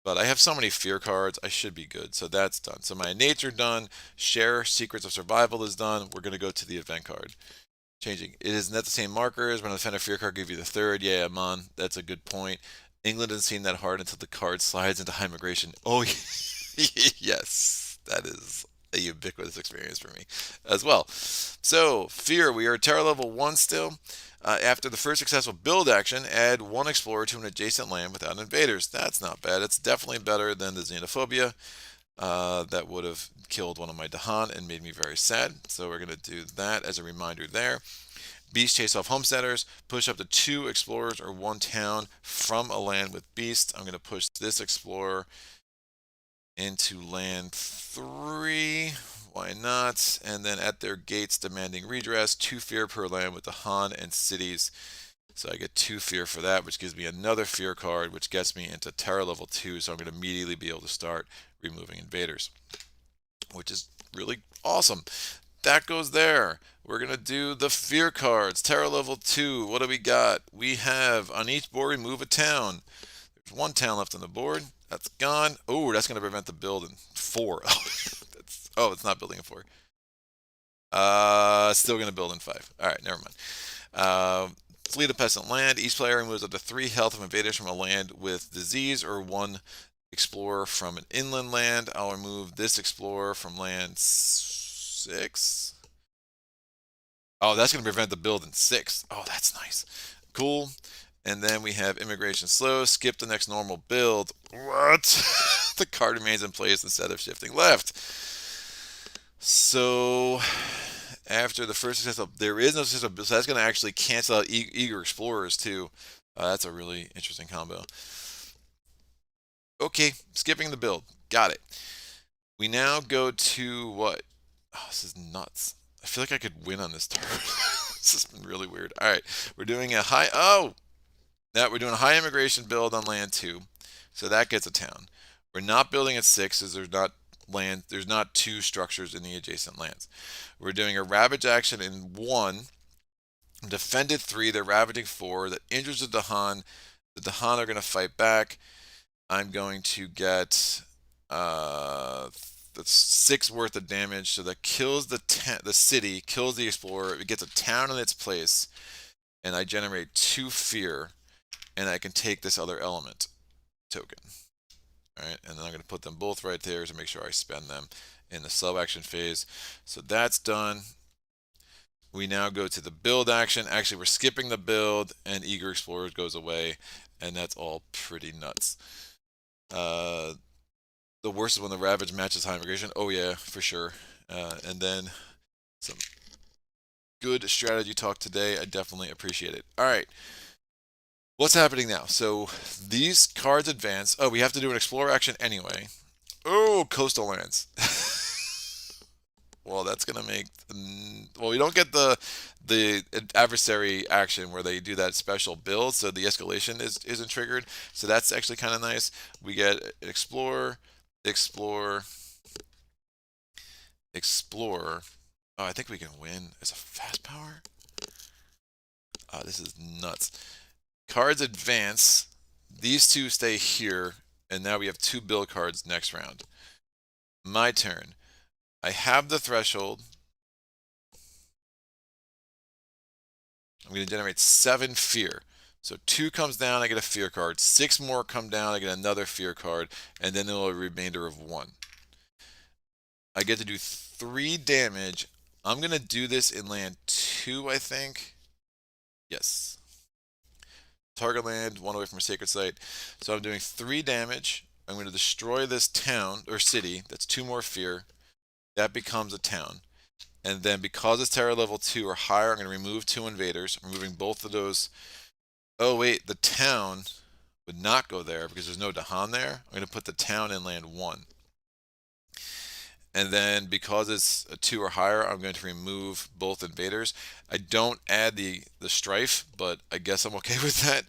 But I have so many fear cards, I should be good. So that's done. So my innates are done. Share Secrets of Survival is done. We're going to go to the event card. Changing. It is not the same markers. When I defend a fear card, give you the 3rd. Yeah, I'm on. That's a good point. England isn't seen that hard until the card slides into high migration. Oh, yes. That is a ubiquitous experience for me as well. So, fear. We are terror level 1 still. After the first successful build action, add 1 explorer to an adjacent land without invaders. That's not bad. It's definitely better than the xenophobia. That would have killed 1 of my Dahan and made me very sad. So we're going to do that as a reminder there. Beast chase off homesteaders. Push up to 2 explorers or 1 town from a land with beasts. I'm going to push this explorer into land 3. Why not? And then at their gates demanding redress, 2 fear per land with the Han and cities. So I get 2 fear for that, which gives me another fear card, which gets me into terror level 2. So I'm going to immediately be able to start removing invaders, which is really awesome. That goes there. We're going to do the fear cards. Terror level 2. What do we got? We have on each board, remove a town. There's 1 town left on the board. That's gone. Oh, that's going to prevent the build in 4. Oh, it's not building in 4. Still going to build in 5. All right, never mind. Flee the peasant land. Each player removes up to 3 health of invaders from a land with disease or 1 explorer from an inland land. I'll remove this explorer from land 6. Oh, that's going to prevent the build in 6. Oh, that's nice. Cool. And then we have immigration slow. Skip the next normal build. What? The card remains in place instead of shifting left. So after the first successful, there is no successful, so that's going to actually cancel out eager explorers too. That's a really interesting combo. Okay, skipping the build. Got it. We now go to what? Oh, this is nuts. I feel like I could win on this turn. This has been really weird. All right, we're doing a high. Oh, now we're doing a high immigration build on land 2, so that gets a town. We're not building at 6 because there's not land. There's not 2 structures in the adjacent lands. We're doing a ravage action in 1. Defended 3. They're ravaging 4. That injures the Dahan. The Dahan are going to fight back. I'm going to get that's 6 worth of damage. So that kills the city, kills the explorer. It gets a town in its place, and I generate 2 fear, and I can take this other element token. All right, and then I'm going to put them both right there to make sure I spend them in the sub action phase. So that's done. We now go to the build action. Actually, we're skipping the build, and Eager Explorers goes away, and that's all pretty nuts. The worst is when the Ravage matches high immigration. Oh yeah, for sure. And then some good strategy talk today. I definitely appreciate it. All right. What's happening now? So these cards advance. Oh, we have to do an Explorer action anyway. Oh, Coastal Lands. Well, that's gonna make. Well, we don't get the adversary action where they do that special build, so the escalation isn't triggered. So that's actually kind of nice. We get Explorer, Explorer, Explorer. Oh, I think we can win as a fast power. Oh, this is nuts. Cards advance. These two stay here, and now we have two build cards next round. My turn. I have the threshold. I'm going to generate 7 fear. So 2 comes down, I get a fear card. 6 more come down, I get another fear card, and then a remainder of 1. I get to do 3 damage. I'm going to do this in land 2, I think. Yes. Target land, 1 away from a sacred site. So I'm doing 3 damage. I'm going to destroy this town or city. That's 2 more fear. That becomes a town. And then because it's terror level 2 or higher, I'm going to remove 2 invaders. I'm removing both of those. Oh wait, the town would not go there because there's no Dahan there. I'm going to put the town in land 1. And then because it's a 2 or higher, I'm going to remove both invaders. I don't add the strife, but I guess I'm okay with that,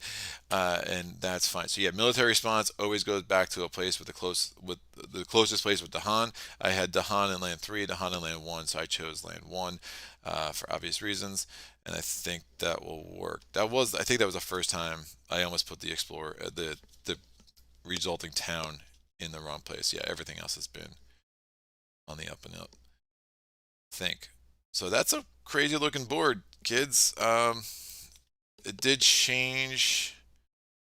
and that's fine. So yeah, military response always goes back to a place with the closest place with Dahan. I had Dahan in land 3, Dahan in land 1, so I chose land 1 for obvious reasons, and I think that will work. I think that was the first time I almost put the explorer, the resulting town in the wrong place. Yeah, everything else has been on the up and up. Think. So that's a crazy looking board, kids. It did change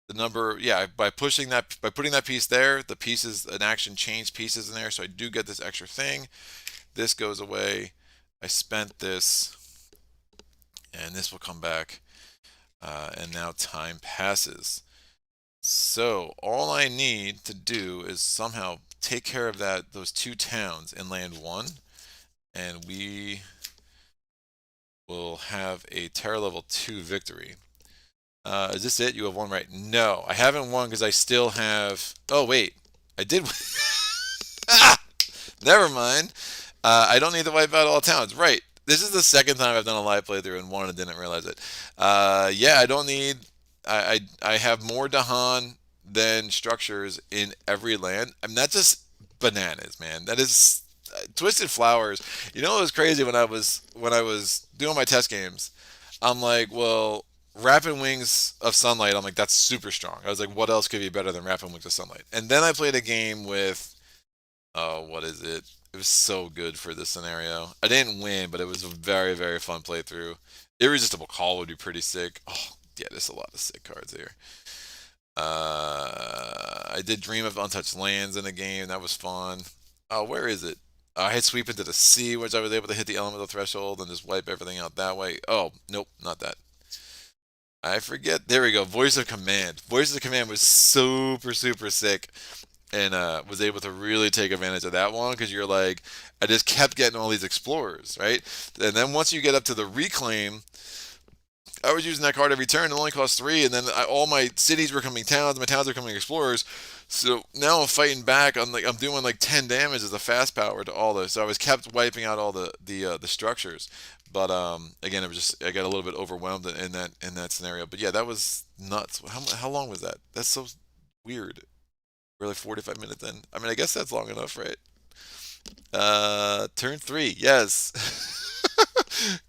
the number. Yeah, by putting that piece there, the pieces, an action changed pieces in there. So I do get this extra thing. This goes away. I spent this, and this will come back. And now time passes. So all I need to do is somehow take care of those 2 towns in land 1, and we will have a terror level 2 victory. Is this it? You have 1 right? No, I haven't won because I still have. Oh wait, I did. Never mind. I don't need to wipe out all towns. Right. This is the second time I've done a live playthrough and won and didn't realize it. Yeah, I don't need. I have more Dahan than structures in every land. I mean, that's just bananas, man. That is Twisted Flowers. You know, it was crazy when I was doing my test games. I'm like, well, Rapid Wings of Sunlight. I'm like, that's super strong. I was like, what else could be better than Rapid Wings of Sunlight? And then I played a game with, oh, what is it? It was so good for this scenario. I didn't win, but it was a very, very fun playthrough. Irresistible Call would be pretty sick. Oh, yeah, there's a lot of sick cards here. I did Dream of Untouched Lands in the game. That was fun. Oh, where is it? I had Sweep into the Sea, which I was able to hit the elemental threshold and just wipe everything out that way. Oh, nope, not that. I forget. There we go. Voice of Command. Voice of Command was super, super sick, and was able to really take advantage of that one because you're like, I just kept getting all these explorers, right? And then once you get up to the reclaim, I was using that card every turn. It only cost 3, and then all my cities were coming towns. My towns were coming explorers. So now I'm fighting back. I'm doing like 10 damage as a fast power to all this. So I was kept wiping out all the structures. But again, it was just I got a little bit overwhelmed in that scenario. But yeah, that was nuts. How long was that? That's so weird. We're like 45 minutes in. I mean, I guess that's long enough, right? Turn 3. Yes.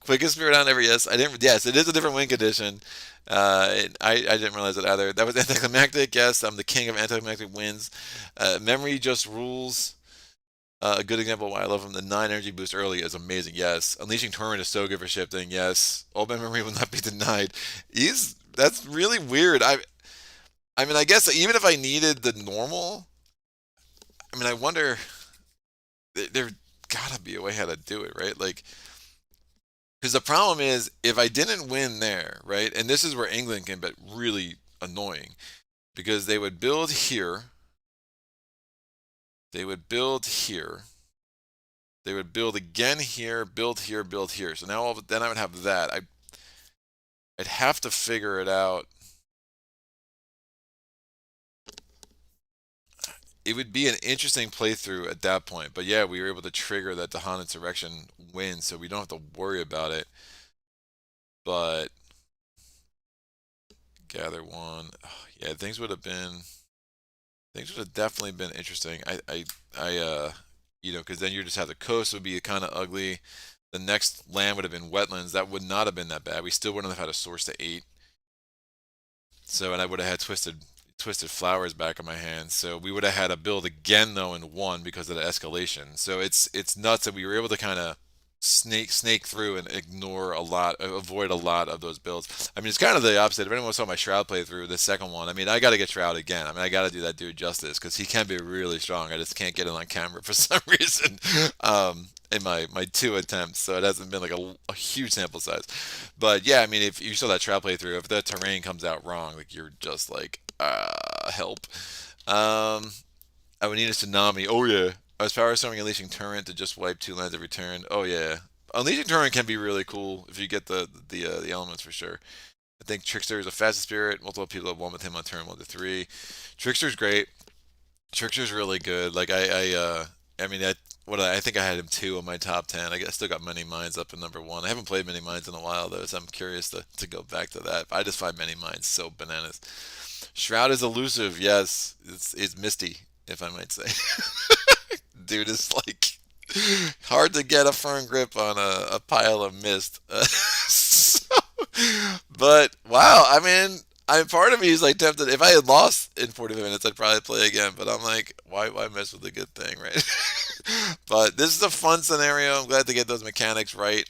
Quickest spirit on every. Yes, I didn't. Yes, it is a different win condition. I didn't realize it either. That was anticlimactic. Yes, I'm the king of anticlimactic wins. Memory just rules. A good example of why I love him. The 9 energy boost early is amazing. Yes, unleashing torrent is so good for shifting. Yes, old memory will not be denied. That's really weird. I mean, I guess even if I needed the normal, I mean, I wonder. There gotta be a way how to do it, right? Like. Because the problem is, if I didn't win there, right, and this is where England can get really annoying, because they would build here, they would build here. They would build again here, build here, build here. So now then I would have that. I'd have to figure it out. It would be an interesting playthrough at that point. But yeah, we were able to trigger that Dahan Insurrection win, so we don't have to worry about it. But gather one. Oh, yeah, things would have definitely been interesting. You know, because then you just have the coast would be kind of ugly. The next land would have been wetlands. That would not have been that bad. We still wouldn't have had a source to 8. So, and I would have had twisted flowers back in my hand. So we would have had a build again though in 1 because of the escalation. So it's nuts that we were able to kind of snake through and avoid a lot of those builds. I mean, it's kind of the opposite. If anyone saw my Shroud playthrough, the second one, I mean, I got to get Shroud again. I mean, I got to do that dude justice because he can be really strong. I just can't get it on camera for some reason. In my 2 attempts, so it hasn't been like a huge sample size. But yeah, I mean, if you saw that Shroud playthrough, if the terrain comes out wrong, like you're just like, help. I would need a tsunami. Oh yeah. I was power storming Unleashing Torrent to just wipe 2 lands every turn. Oh yeah. Unleashing Torrent can be really cool if you get the elements for sure. I think Trickster is a fastest spirit. Multiple people have won with him on turn 1 to 3. Trickster's great. Trickster's really good. Like I mean I think I had him 2 on my top 10. I still got Many Minds up in number 1. I haven't played Many Minds in a while though, so I'm curious to go back to that. I just find Many Minds so bananas. Shroud is elusive, yes. It's misty, if I might say. Dude is like hard to get a firm grip on a pile of mist. But wow, I mean, part of me is like tempted. If I had lost in 45 minutes, I'd probably play again. But I'm like, why mess with a good thing, right? But this is a fun scenario. I'm glad to get those mechanics right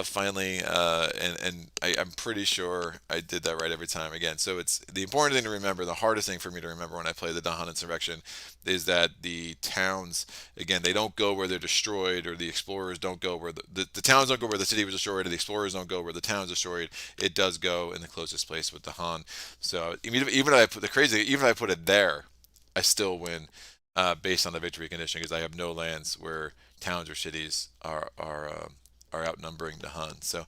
finally, and I'm pretty sure I did that right every time again. So it's the important thing to remember. The hardest thing for me to remember when I play the Dahan Insurrection is that the towns, again, they don't go where they're destroyed, or the explorers don't go where the towns don't go where the city was destroyed, or the explorers don't go where the town's destroyed. It does go in the closest place with Dahan. So even if even if I put it there, I still win based on the victory condition because I have no lands where towns or cities are outnumbering Dahan. So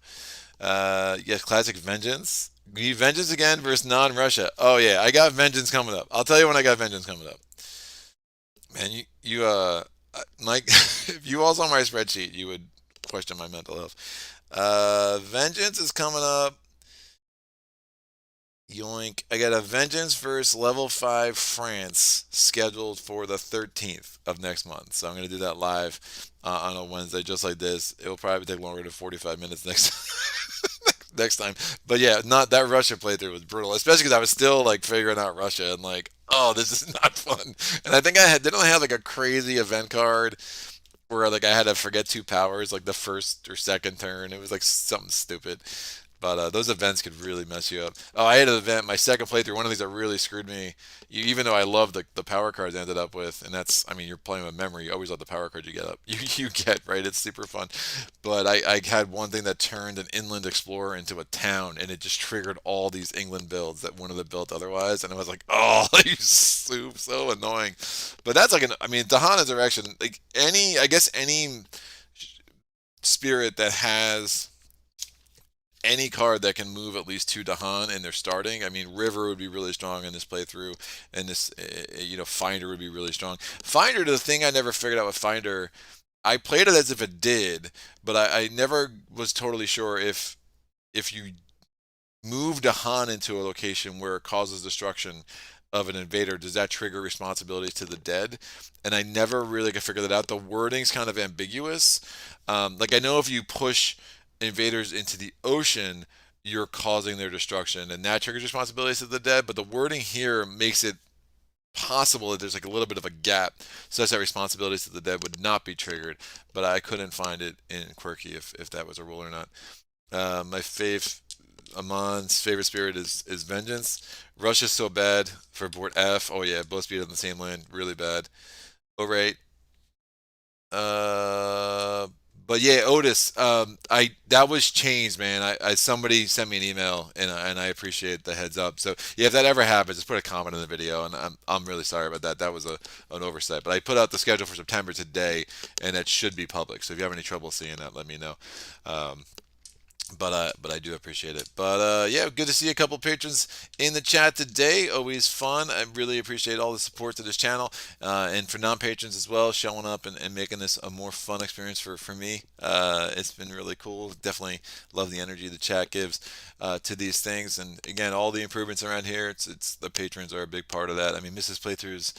yes, classic Vengeance. You need Vengeance again versus non-Russia. Oh yeah, I got Vengeance coming up. I'll tell you when I got Vengeance coming up. Man, Mike, if you all saw my spreadsheet, you would question my mental health. Vengeance is coming up. Yoink. I got a Vengeance versus level 5 France scheduled for the 13th of next month. So I'm going to do that live on a Wednesday just like this. It will probably take longer than 45 minutes next time. But yeah, not that Russia playthrough was brutal, especially because I was still like figuring out Russia and like, oh, this is not fun. And I think didn't I have like a crazy event card where like I had to forget 2 powers like the first or second turn. It was like something stupid. But those events could really mess you up. Oh, I had an event, my second playthrough, one of these that really screwed me. Even though I love the power cards I ended up with, and that's, I mean, you're playing with memory. You always love the power cards you get up. You get, right? It's super fun. But I had one thing that turned an inland explorer into a town, and it just triggered all these England builds that wouldn't have built otherwise. And I was like, oh, you so annoying. But that's like I mean, Dahan Insurrection, like I guess any spirit that has any card that can move at least 2 Dahan and they're starting. I mean, River would be really strong in this playthrough, and this, Finder would be really strong. Finder, the thing I never figured out with Finder, I played it as if it did, but I never was totally sure if you move Dahan into a location where it causes destruction of an invader, does that trigger responsibilities to the dead? And I never really could figure that out. The wording's kind of ambiguous. Like I know if you push invaders into the ocean, you're causing their destruction, and that triggers responsibilities to the dead. But the wording here makes it possible that there's like a little bit of a gap, such that responsibilities to the dead would not be triggered. But I couldn't find it in Quirky if that was a rule or not. My Amon's favorite spirit is Vengeance. Russia's so bad for board F. Oh yeah, both speed on the same land, really bad. Oh right. But But yeah, Otis, I that was changed, man. Somebody sent me an email, and I appreciate the heads up. So yeah, if that ever happens, just put a comment in the video, and I'm really sorry about that. That was an oversight. But I put out the schedule for September today, and it should be public. So if you have any trouble seeing that, let me know. Um, but I do appreciate it. But yeah, good to see a couple patrons in the chat today. Always fun. I really appreciate all the support to this channel, and for non-patrons as well, showing up and making this a more fun experience for me. It's been really cool. Definitely love the energy the chat gives to these things. And again, all the improvements around here. It's the patrons are a big part of that. I mean, Mrs. Playthroughs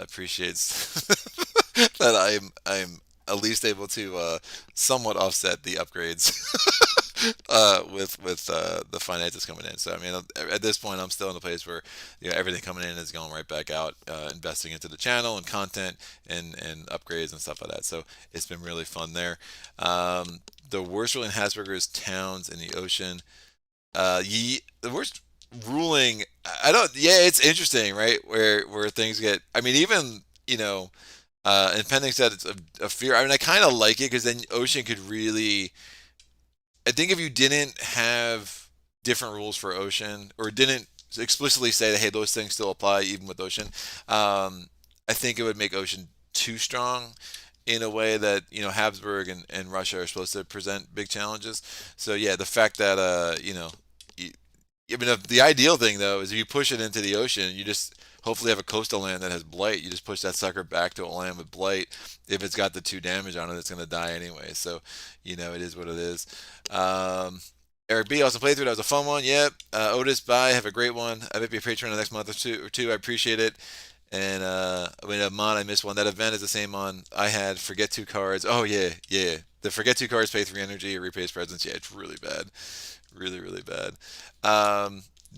appreciates that I'm at least able to somewhat offset the upgrades with the finances coming in. So I mean, at this point, I'm still in a place where everything coming in is going right back out, investing into the channel and content and upgrades and stuff like that. So it's been really fun there. The worst ruling Hasburger is towns in the ocean. The worst ruling. I don't. Yeah, it's interesting, right? Where things get. I mean, even and Pending said it's a fear. I mean, I kind of like it because then Ocean could really. I think if you didn't have different rules for Ocean or didn't explicitly say that, hey, those things still apply even with Ocean, I think it would make Ocean too strong in a way that, Habsburg and Russia are supposed to present big challenges. So, yeah, the fact that, I mean, the ideal thing, though, is if you push it into the ocean, you just hopefully have a coastal land that has blight. You just push that sucker back to a land with blight. If it's got the 2 damage on it, it's going to die anyway. So, it is what it is. Um, Eric B. also played through. That was a fun one. Yep. Otis, bye. Have a great one. I might be a patron the next month or two. I appreciate it. And I mean, Mon, I missed one. That event is the same on I had forget 2 cards. Oh yeah, yeah. The forget 2 cards, pay 3 energy, it repays presence. Yeah, it's really bad, really really bad.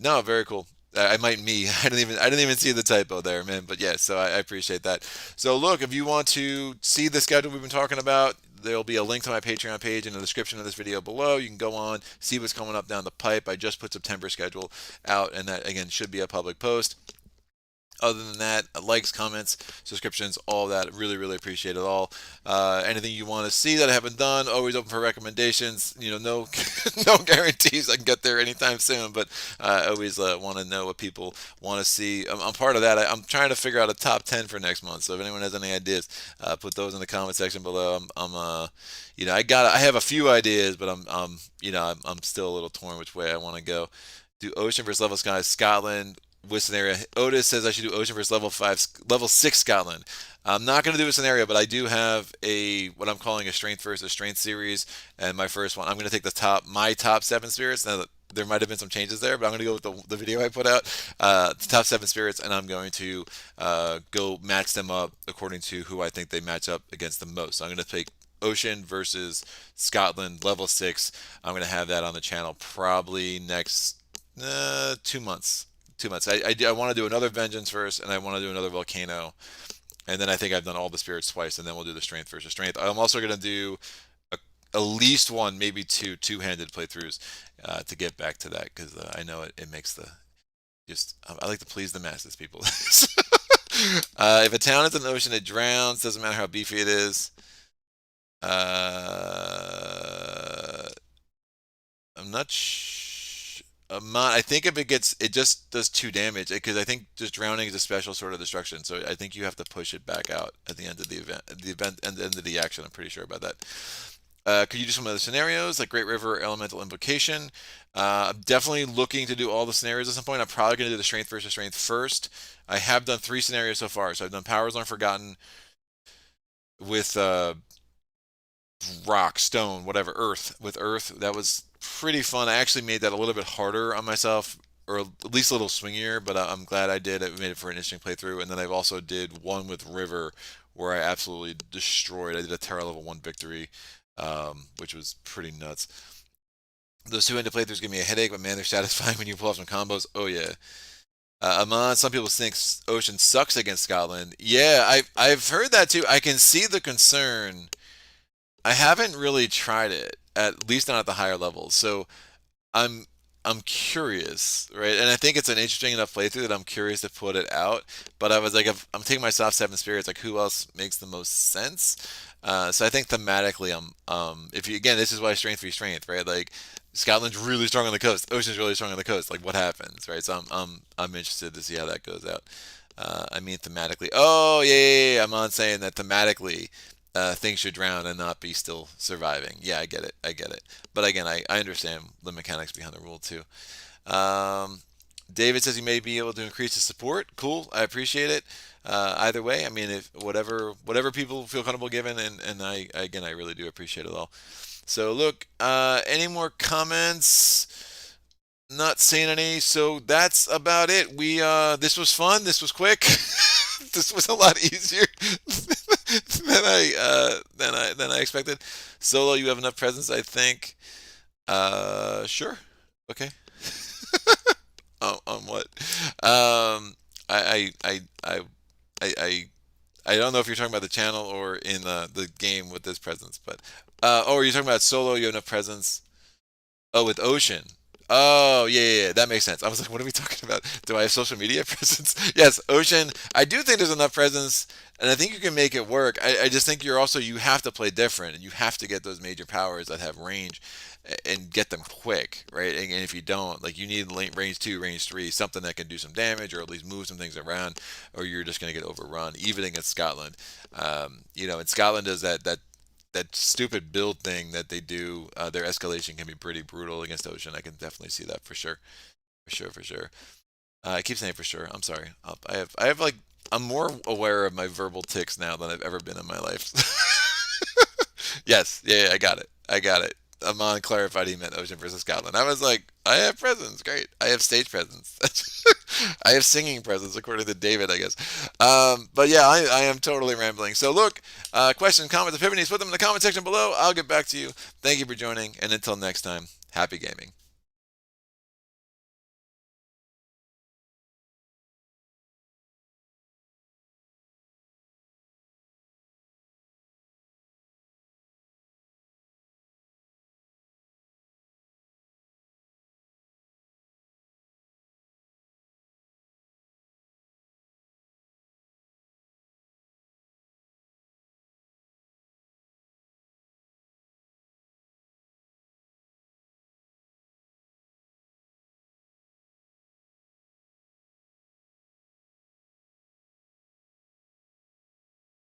No, very cool. I might me. I didn't even see the typo there, man. But yeah, so I appreciate that. So look, if you want to see the schedule we've been talking about, there'll be a link to my Patreon page in the description of this video below. You can go on, see what's coming up down the pipe. I just put September schedule out, and that again should be a public post. Other than that, likes, comments, subscriptions, all that. Really, really appreciate it all. Anything you want to see that I haven't done, always open for recommendations. No, no guarantees I can get there anytime soon, but I always want to know what people want to see. I'm part of that. I'm trying to figure out a top 10 for next month. So if anyone has any ideas, put those in the comment section below. I have a few ideas, but I'm still a little torn which way I want to go. Do Ocean versus Level Skies, Scotland with scenario. Otis says I should do Ocean versus level 6 Scotland. I'm not going to do a scenario, but I do have what I'm calling a strength versus strength series, and my first one, I'm going to take my top 7 spirits. Now, there might have been some changes there, but I'm going to go with the video I put out, the top 7 spirits, and I'm going to go match them up according to who I think they match up against the most. So I'm going to take Ocean versus Scotland, level 6. I'm going to have that on the channel probably next 2 months. 2 months. I want to do another Vengeance first, and I want to do another Volcano, and then I think I've done all the spirits twice, and then we'll do the Strength versus Strength. I'm also going to do at least one, maybe two-handed playthroughs to get back to that, because I know it makes I like to please the masses, people. If a town is an ocean, it drowns. Doesn't matter how beefy it is. I'm not I think if it just does 2 damage because I think just drowning is a special sort of destruction. So I think you have to push it back out at the end of the event, and the end of the action. I'm pretty sure about that. Could you do some other scenarios like Great River, Elemental Invocation? I'm definitely looking to do all the scenarios at some point. I'm probably going to do the Strength versus Strength first. I have done 3 scenarios so far. So I've done Powers Unforgotten with rock, stone, whatever, earth. With earth, that was pretty fun. I actually made that a little bit harder on myself, or at least a little swingier, but I'm glad I did. It made it for an interesting playthrough. And then I've also did one with river where I absolutely destroyed. I did a Terra level 1 victory, which was pretty nuts. Those two-handed playthroughs give me a headache, but man, they're satisfying when you pull off some combos. Oh yeah. Amon, some people think Ocean sucks against Scotland. Yeah, I've heard that too. I can see the concern. I haven't really tried it, at least not at the higher levels. So I'm I'm curious, right? And I think it's an interesting enough playthrough that I'm curious to put it out. But I was like, if I'm taking my soft seven spirits, like who else makes the most sense? So I think thematically, if you again, this is why strength v strength, right? Like Scotland's really strong on the coast, Ocean's really strong on the coast. Like what happens, right? So I'm interested to see how that goes out. I mean thematically. Oh yeah. I'm on saying that thematically, things should drown and not be still surviving. Yeah, I get it. I get it. But again, I understand the mechanics behind the rule too. Um, David says you may be able to increase the support. Cool, I appreciate it. Either way, I mean, if whatever people feel comfortable giving, and again I really do appreciate it all. So look, any more comments? Not seeing any. So that's about it. We this was fun. This was quick. This was a lot easier than I expected. Solo, you have enough presence, I think. Sure. Okay. On what? I I I I I I don't know if you're talking about the channel or in the game with this presence, but oh, are you talking about solo? You have enough presence. Oh, with Ocean. Oh, yeah, that makes sense. I was like, what are we talking about? Do I have social media presence? Yes, Ocean. I do think there's enough presence, and I think you can make it work. I just think you have to play different, and you have to get those major powers that have range and get them quick, right? And if you don't, like you need range 2, range 3, something that can do some damage or at least move some things around, or you're just going to get overrun, even against Scotland. And Scotland does that stupid build thing that they do. Their escalation can be pretty brutal against Ocean. I can definitely see that for sure, for sure, for sure. I keep saying for sure. I'm sorry. I have like I'm more aware of my verbal tics now than I've ever been in my life. Yes, yeah, I got it. I got it. Amon clarified he meant Ocean versus Scotland. I was like, I have presence. Great. I have stage presence. I have singing presence, according to David, I guess. But yeah, I am totally rambling. So look, questions, comments, epiphanies, put them in the comment section below. I'll get back to you. Thank you for joining, and until next time, happy gaming.